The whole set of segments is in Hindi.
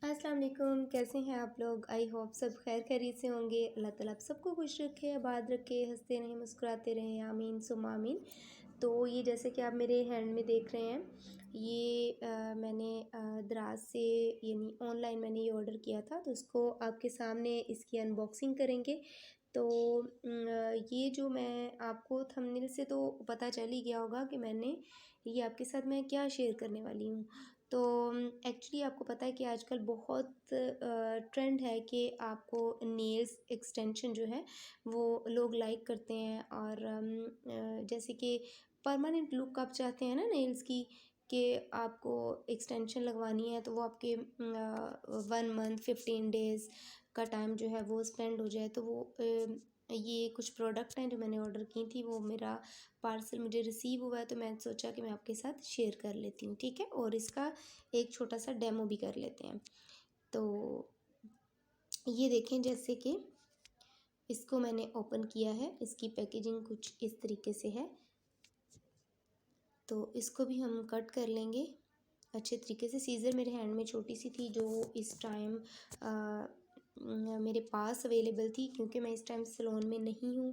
अस्सलाम वालेकुम, कैसे हैं आप लोग? आई होप सब खैर खैरियत से होंगे। अल्लाह ताला आप सबको खुश रखे, आबाद रखे, हंसते रहें, मुस्कुराते रहें, आमीन सुम्मा आमीन। तो ये जैसे कि आप मेरे हैंड में देख रहे हैं, ये मैंने दराज से यानी ऑनलाइन मैंने ये ऑर्डर किया था, तो इसको आपके सामने इसकी अनबॉक्सिंग करेंगे। तो ये जो मैं आपको थंबनेल से तो पता चल ही गया होगा कि मैंने ये आपके साथ मैं क्या शेयर करने वाली हूँ। तो एक्चुअली आपको पता है कि आजकल बहुत ट्रेंड है कि आपको नेल्स एक्सटेंशन जो है वो लोग लाइक करते हैं और जैसे कि परमानेंट लुक आप चाहते हैं ना नेल्स की कि आपको एक्सटेंशन लगवानी है तो वो आपके 1 मंथ 15 डेज़ का टाइम जो है वो स्पेंड हो जाए। तो वो ये कुछ प्रोडक्ट हैं जो मैंने ऑर्डर की थी, वो मेरा पार्सल मुझे रिसीव हुआ है, तो मैंने सोचा कि मैं आपके साथ शेयर कर लेती हूँ, ठीक है। और इसका एक छोटा सा डेमो भी कर लेते हैं। तो ये देखें, जैसे कि इसको मैंने ओपन किया है, इसकी पैकेजिंग कुछ इस तरीके से है। तो इसको भी हम कट कर लेंगे अच्छे तरीके से। सीज़र मेरे हैंड में छोटी सी थी जो इस टाइम मेरे पास अवेलेबल थी, क्योंकि मैं इस टाइम सैलून में नहीं हूँ।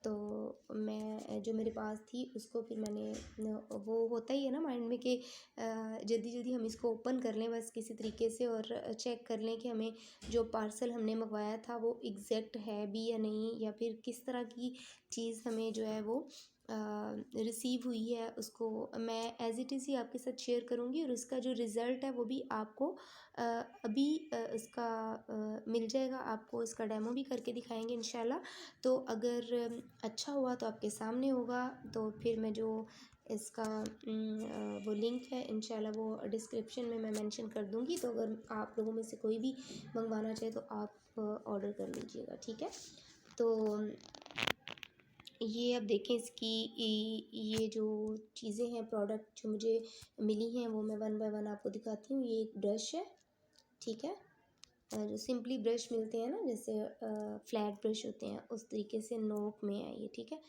तो मैं जो मेरे पास थी उसको फिर मैंने वो होता ही है ना माइंड में कि जल्दी जल्दी हम इसको ओपन कर लें बस किसी तरीके से, और चेक कर लें कि हमें जो पार्सल हमने मंगवाया था वो एग्जैक्ट है भी या नहीं, या फिर किस तरह की चीज़ हमें जो है वो रिसीव हुई है। उसको मैं एज़ इट इज़ ही आपके साथ शेयर करूँगी, और इसका जो रिज़ल्ट है वो भी आपको अभी उसका मिल जाएगा। आपको इसका डेमो भी करके दिखाएंगे इंशाल्लाह। तो अगर अच्छा हुआ तो आपके सामने होगा, तो फिर मैं जो इसका वो लिंक है इंशाल्लाह वो डिस्क्रिप्शन में मैं मेंशन कर दूँगी। तो अगर आप लोगों में से कोई भी मंगवाना चाहे तो आप ऑर्डर कर लीजिएगा, ठीक है। तो ये अब देखें, इसकी ये जो चीज़ें हैं, प्रोडक्ट जो मुझे मिली हैं, वो मैं वन बाय वन आपको दिखाती हूँ। ये एक ब्रश है, ठीक है। जो सिंपली ब्रश मिलते हैं ना, जैसे फ्लैट ब्रश होते हैं, उस तरीके से नोक में है ये, ठीक है।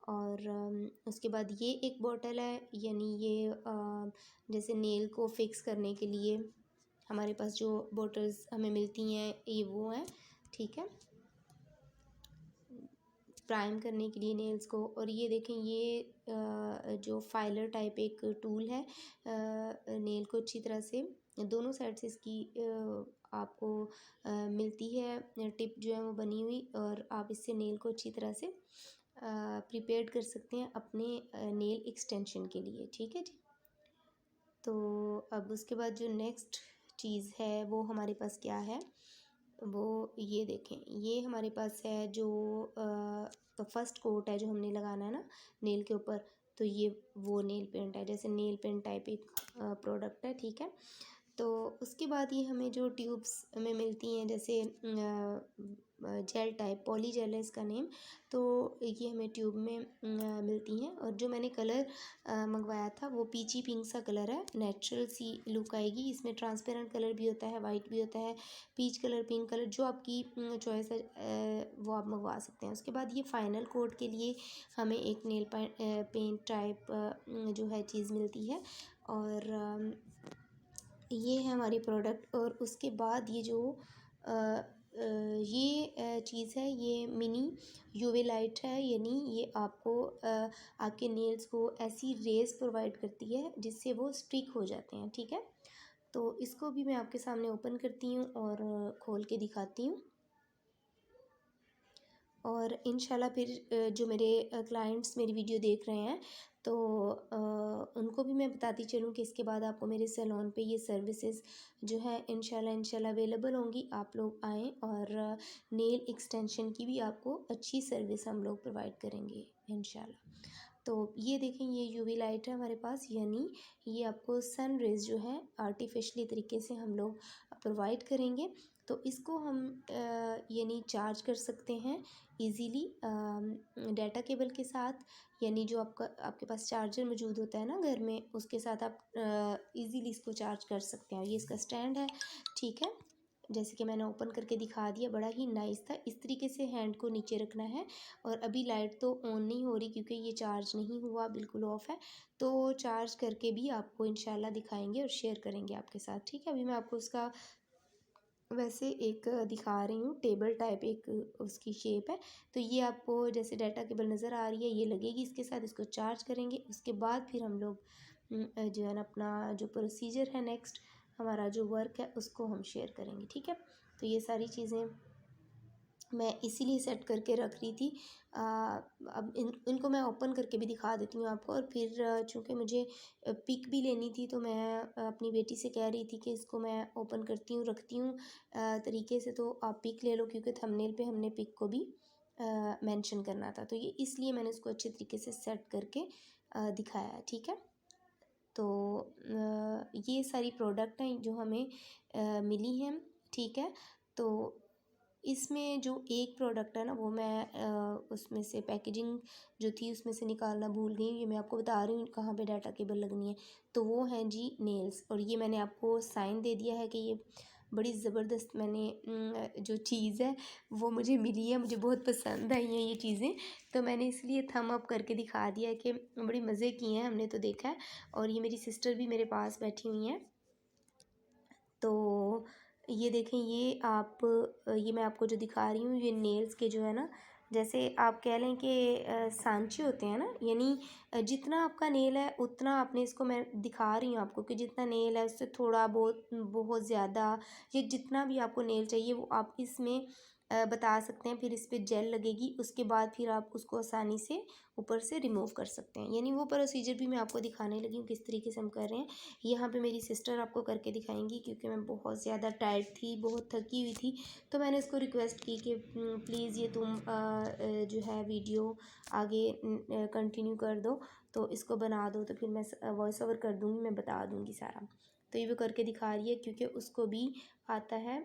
और उसके बाद ये एक बॉटल है, यानी ये जैसे नेल को फिक्स करने के लिए हमारे पास जो बॉटल्स हमें मिलती हैं, ये वो हैं, ठीक है, प्राइम करने के लिए नेल्स को। और ये देखें, ये जो फाइलर टाइप एक टूल है, नेल को अच्छी तरह से दोनों साइड से इसकी आपको मिलती है टिप जो है वो बनी हुई, और आप इससे नेल को अच्छी तरह से प्रिपेयर कर सकते हैं अपने नेल एक्सटेंशन के लिए, ठीक है जी। तो अब उसके बाद जो नेक्स्ट चीज़ है वो हमारे पास क्या है, वो ये देखें, ये हमारे पास है जो तो फर्स्ट कोट है जो हमने लगाना है ना नेल के ऊपर। तो ये वो नेल पेंट है, जैसे नेल पेंट टाइप एक प्रोडक्ट है, ठीक है। तो उसके बाद ये हमें जो ट्यूब्स में मिलती हैं, जैसे जेल टाइप, पॉली जेल है इसका नेम। तो ये हमें ट्यूब में मिलती हैं। और जो मैंने कलर मंगवाया था वो पीची पिंक सा कलर है, नेचुरल सी लुक आएगी इसमें। ट्रांसपेरेंट कलर भी होता है, वाइट भी होता है, पीच कलर, पिंक कलर, जो आपकी चॉइस है वो आप मंगवा सकते हैं। उसके बाद ये फाइनल कोट के लिए हमें एक नेल पेंट टाइप जो है चीज़ मिलती है। और ये है हमारी प्रोडक्ट। और उसके बाद ये जो ये चीज़ है, ये मिनी यूवी लाइट है, यानी ये आपको आपके नेल्स को ऐसी रेज़ प्रोवाइड करती है जिससे वो स्टिक हो जाते हैं, ठीक है। तो इसको भी मैं आपके सामने ओपन करती हूँ और खोल के दिखाती हूँ। और इंशाल्लाह फिर जो मेरे क्लाइंट्स मेरी वीडियो देख रहे हैं तो उनको भी मैं बताती चलूँ कि इसके बाद आपको मेरे सैलून पे ये सर्विसेज जो है इंशाल्लाह अवेलेबल होंगी। आप लोग आएँ, और नेल एक्सटेंशन की भी आपको अच्छी सर्विस हम लोग प्रोवाइड करेंगे इंशाल्लाह। तो ये देखें, ये यूवी लाइट है हमारे पास, यानी ये आपको सन रेज़ जो है आर्टिफिशियली तरीके से हम लोग प्रोवाइड करेंगे। तो इसको हम यानी चार्ज कर सकते हैं इजीली डाटा केबल के साथ, यानी जो आपके पास चार्जर मौजूद होता है ना घर में, उसके साथ आप इजीली इसको चार्ज कर सकते हैं। ये इसका स्टैंड है, ठीक है, जैसे कि मैंने ओपन करके दिखा दिया, बड़ा ही नाइस था। इस तरीके से हैंड को नीचे रखना है। और अभी लाइट तो ऑन नहीं हो रही क्योंकि ये चार्ज नहीं हुआ, बिल्कुल ऑफ है। तो चार्ज करके भी आपको इंशाल्लाह दिखाएंगे और शेयर करेंगे आपके साथ, ठीक है। अभी मैं आपको उसका वैसे एक दिखा रही हूँ, टेबल टाइप एक उसकी शेप है। तो ये आपको जैसे डाटा केबल नज़र आ रही है, ये लगेगी इसके साथ, इसको चार्ज करेंगे। उसके बाद फिर हम लोग जो है ना अपना जो प्रोसीजर है नेक्स्ट हमारा जो वर्क है उसको हम शेयर करेंगे, ठीक है। तो ये सारी चीज़ें मैं इसीलिए सेट करके रख रही थी। अब इनको मैं ओपन करके भी दिखा देती हूँ आपको। और फिर चूँकि मुझे पिक भी लेनी थी, तो मैं अपनी बेटी से कह रही थी कि इसको मैं ओपन करती हूँ, रखती हूँ तरीके से, तो आप पिक ले लो, क्योंकि थंबनेल पे हमने पिक को भी मेंशन करना था। तो ये इसलिए मैंने इसको अच्छे तरीके से सेट करके दिखाया है, ठीक है। तो ये सारी प्रोडक्ट हैं जो हमें मिली हैं, ठीक है। तो इसमें जो एक प्रोडक्ट है ना, वो मैं उसमें से पैकेजिंग जो थी उसमें से निकालना भूल गई। ये मैं आपको बता रही हूँ कहाँ पे डाटा केबल लगनी है। तो वो हैं जी नेल्स। और ये मैंने आपको साइन दे दिया है कि ये बड़ी ज़बरदस्त मैंने जो चीज़ है वो मुझे मिली है, मुझे बहुत पसंद आई हैं ये चीज़ें। तो मैंने इसलिए थम अप करके दिखा दिया कि बड़ी मज़े किए हैं हमने, तो देखा है। और ये मेरी सिस्टर भी मेरे पास बैठी हुई हैं। तो ये देखें, ये मैं आपको जो दिखा रही हूँ, ये नेल्स के जो है ना, जैसे आप कह लें कि सांचे होते हैं ना, यानी जितना आपका नेल है उतना आपने इसको, मैं दिखा रही हूँ आपको कि जितना नेल है उससे थोड़ा बहुत, बहुत ज़्यादा, या जितना भी आपको नेल चाहिए वो आप इसमें बता सकते हैं। फिर इस पर जेल लगेगी, उसके बाद फिर आप उसको आसानी से ऊपर से रिमूव कर सकते हैं। यानी वो प्रोसीजर भी मैं आपको दिखाने लगी हूँ किस तरीके से हम कर रहे हैं। यहाँ पे मेरी सिस्टर आपको करके दिखाएंगी, क्योंकि मैं बहुत ज़्यादा टायर्ड थी, बहुत थकी हुई थी। तो मैंने उसको रिक्वेस्ट की कि प्लीज़ ये तुम जो है वीडियो आगे कंटिन्यू कर दो, तो इसको बना दो, तो फिर मैं वॉइस ओवर कर दूँगी, मैं बता दूँगी सारा। तो ये वो करके दिखा रही है, क्योंकि उसको भी आता है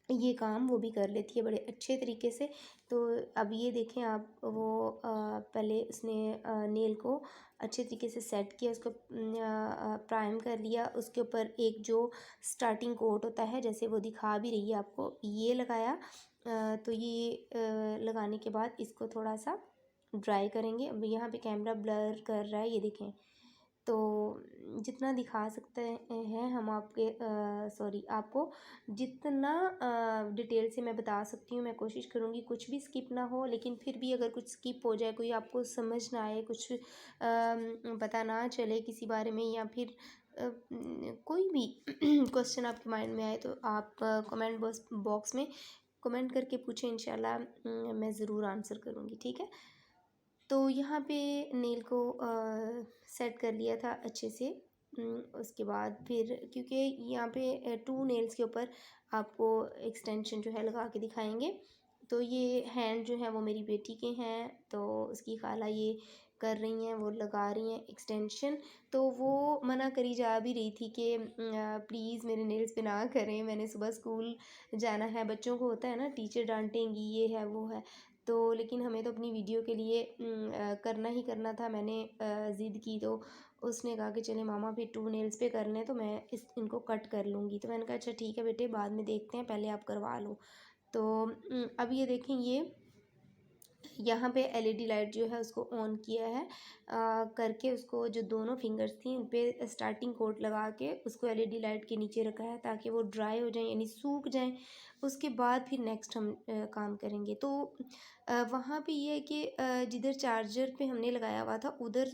ये काम, वो भी कर लेती है बड़े अच्छे तरीके से। तो अब ये देखें आप, वो पहले उसने नेल को अच्छे तरीके से सेट किया, उसको प्राइम कर लिया, उसके ऊपर एक जो स्टार्टिंग कोट होता है, जैसे वो दिखा भी रही है आपको, ये लगाया। तो ये लगाने के बाद इसको थोड़ा सा ड्राई करेंगे। अब यहाँ पे कैमरा ब्लर कर रहा है, ये देखें। तो जितना दिखा सकते हैं हम आपके सॉरी आपको, जितना डिटेल से मैं बता सकती हूँ, मैं कोशिश करूँगी कुछ भी स्किप ना हो। लेकिन फिर भी अगर कुछ स्किप हो जाए, कोई आपको समझ ना आए, कुछ पता ना चले किसी बारे में, या फिर कोई भी क्वेश्चन आपके माइंड में आए, तो आप कमेंट बॉक्स में कमेंट करके पूछें, इंशाल्लाह मैं ज़रूर आंसर करूँगी, ठीक है। तो यहाँ पे नेल को सेट कर लिया था अच्छे से। उसके बाद फिर, क्योंकि यहाँ पे 2 नेल्स के ऊपर आपको एक्सटेंशन जो है लगा के दिखाएंगे। तो ये हैंड जो है वो मेरी बेटी के हैं, तो उसकी खाला ये कर रही हैं, वो लगा रही हैं एक्सटेंशन। तो वो मना करी जा भी रही थी कि प्लीज़ मेरे नेल्स पे ना करें, मैंने सुबह स्कूल जाना है, बच्चों को होता है ना टीचर डांटेंगी, ये है वो है। तो लेकिन हमें तो अपनी वीडियो के लिए करना ही करना था। मैंने ज़िद की, तो उसने कहा कि चले मामा फिर 2 नेल्स पे कर लें, तो मैं इनको कट कर लूँगी। तो मैंने कहा अच्छा ठीक है बेटे, बाद में देखते हैं, पहले आप करवा लो। तो अब ये देखें, ये यहाँ पे एलईडी लाइट जो है उसको ऑन किया है, करके उसको जो दोनों फिंगर्स थी उन पे स्टार्टिंग कोट लगा के उसको एलईडी लाइट के नीचे रखा है, ताकि वो ड्राई हो जाए, यानी सूख जाएं। उसके बाद फिर नेक्स्ट हम काम करेंगे। तो वहाँ पे ये है कि जिधर चार्जर पे हमने लगाया हुआ था उधर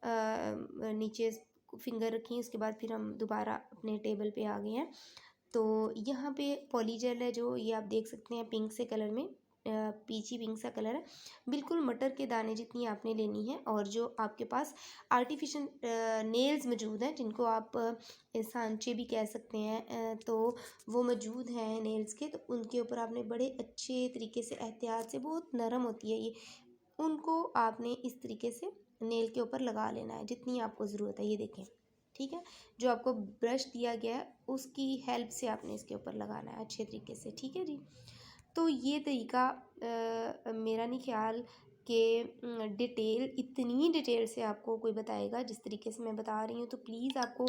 नीचे फिंगर रखी, उसके बाद फिर हम दोबारा अपने टेबल पे आ गए हैं। तो यहाँ पे पॉलीजेल है, जो ये आप देख सकते हैं पिंक से कलर में, पीची पिंक सा कलर है, बिल्कुल मटर के दाने जितनी आपने लेनी है। और जो आपके पास आर्टिफिशियल नेल्स मौजूद हैं, जिनको आप सांचे भी कह सकते हैं, तो वो मौजूद हैं नेल्स के, तो उनके ऊपर आपने बड़े अच्छे तरीके से एहतियात से, बहुत नरम होती है ये, उनको आपने इस तरीके से नेल के ऊपर लगा लेना है जितनी आपको ज़रूरत है। ये देखें, ठीक है। जो आपको ब्रश दिया गया है उसकी हेल्प से आपने इसके ऊपर लगाना है अच्छे तरीके से, ठीक है जी। तो ये तरीका मेरा नहीं ख्याल कि इतनी डिटेल से आपको कोई बताएगा जिस तरीके से मैं बता रही हूँ। तो प्लीज़ आपको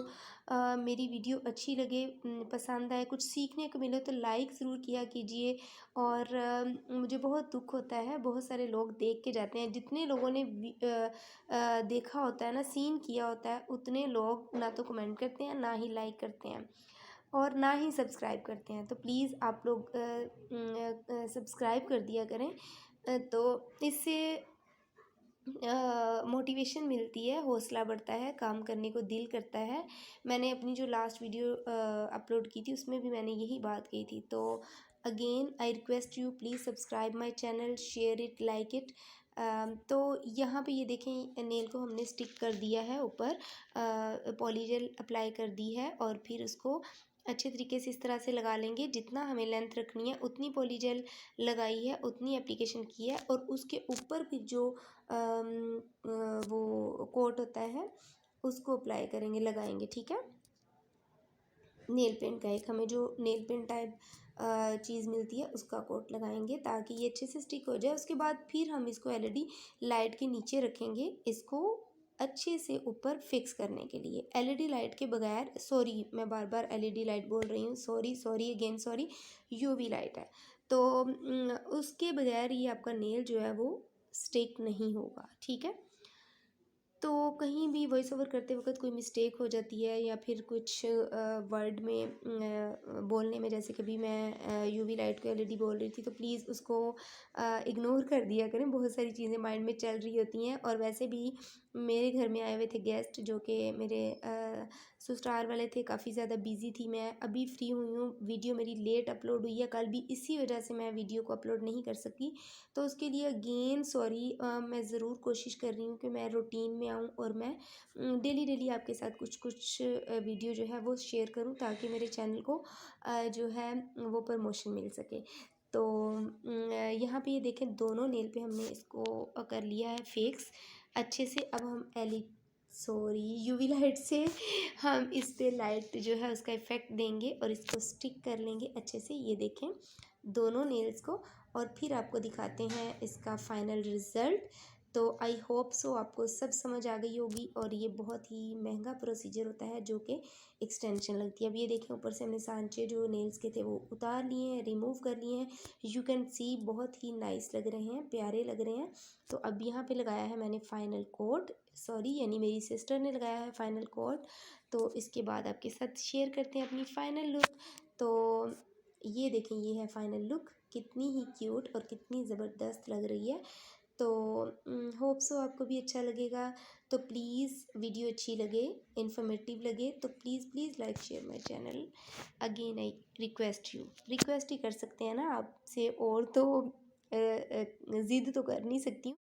मेरी वीडियो अच्छी लगे, पसंद आए, कुछ सीखने को मिले, तो लाइक ज़रूर किया कीजिए। और मुझे बहुत दुख होता है, बहुत सारे लोग देख के जाते हैं, जितने लोगों ने देखा होता है ना, सीन किया होता है, उतने लोग ना तो कमेंट करते हैं, ना ही लाइक करते हैं। और ना ही सब्सक्राइब करते हैं। तो प्लीज़ आप लोग सब्सक्राइब कर दिया करें। तो इससे मोटिवेशन मिलती है, हौसला बढ़ता है, काम करने को दिल करता है। मैंने अपनी जो लास्ट वीडियो अपलोड की थी उसमें भी मैंने यही बात कही थी। तो again I request you, please subscribe my channel, share it, like it. तो यहाँ पे ये देखें, नेल को हमने स्टिक कर दिया है ऊपर, पॉलीजेल अप्लाई कर दी है और फिर उसको अच्छे तरीके से इस तरह से लगा लेंगे। जितना हमें लेंथ रखनी है उतनी पॉलीजेल लगाई है, उतनी एप्लीकेशन की है, और उसके ऊपर भी जो वो कोट होता है उसको अप्लाई करेंगे, लगाएंगे। ठीक है, नेल पेंट का एक हमें जो नेल पेंट टाइप चीज़ मिलती है उसका कोट लगाएंगे ताकि ये अच्छे से स्टिक हो जाए। उसके बाद फिर हम इसको एलईडी लाइट के नीचे रखेंगे, इसको अच्छे से ऊपर फिक्स करने के लिए। एलईडी लाइट के बगैर, सॉरी मैं बार बार एलईडी लाइट बोल रही हूँ, sorry sorry again sorry, UV light है। तो उसके बगैर ये आपका नेल जो है वो स्टिक नहीं होगा। ठीक है, तो कहीं भी वॉइस ओवर करते वक्त कोई मिस्टेक हो जाती है या फिर कुछ वर्ड में बोलने में, जैसे कभी मैं यूवी लाइट को एलईडी बोल रही थी, तो प्लीज़ उसको इग्नोर कर दिया करें। बहुत सारी चीज़ें माइंड में चल रही होती हैं। और वैसे भी मेरे घर में आए हुए थे गेस्ट जो कि मेरे ससुराल वाले थे, काफ़ी ज़्यादा बिजी थी। मैं अभी फ्री हुई हूँ, वीडियो मेरी लेट अपलोड हुई है, कल भी इसी वजह से मैं वीडियो को अपलोड नहीं कर सकी। तो उसके लिए अगेन सॉरी। मैं ज़रूर कोशिश कर रही हूँ कि मैं रूटीन में आऊँ और मैं डेली डेली आपके साथ कुछ कुछ वीडियो जो है वो शेयर करूँ ताकि मेरे चैनल को जो है वो प्रमोशन मिल सके। तो यहाँ पे ये देखें, दोनों नेल पे हमने इसको कर लिया है फिक्स अच्छे से। अब हम यूवी लाइट से हम इस पे लाइट जो है उसका इफ़ेक्ट देंगे और इसको स्टिक कर लेंगे अच्छे से। ये देखें दोनों नेल्स को, और फिर आपको दिखाते हैं इसका फाइनल रिज़ल्ट। तो आई होप सो आपको सब समझ आ गई होगी। और ये बहुत ही महंगा प्रोसीजर होता है जो कि एक्सटेंशन लगती है। अब ये देखें, ऊपर से हमने सांचे जो नेल्स के थे वो उतार लिए हैं, रिमूव कर लिए हैं। यू कैन सी बहुत ही नाइस लग रहे हैं, प्यारे लग रहे हैं। तो अब यहाँ पे लगाया है मैंने फाइनल कोट, सॉरी यानी मेरी सिस्टर ने लगाया है फाइनल कोट। तो इसके बाद आपके साथ शेयर करते हैं अपनी फ़ाइनल लुक। तो ये देखें, ये है फाइनल लुक, कितनी ही क्यूट और कितनी ज़बरदस्त लग रही है। तो होप सो आपको भी अच्छा लगेगा। तो प्लीज़ वीडियो अच्छी लगे, इन्फॉर्मेटिव लगे तो please please like share my channel. Again I request you, request ही कर सकते हैं ना आपसे, और तो ज़िद तो कर नहीं सकती हूँ।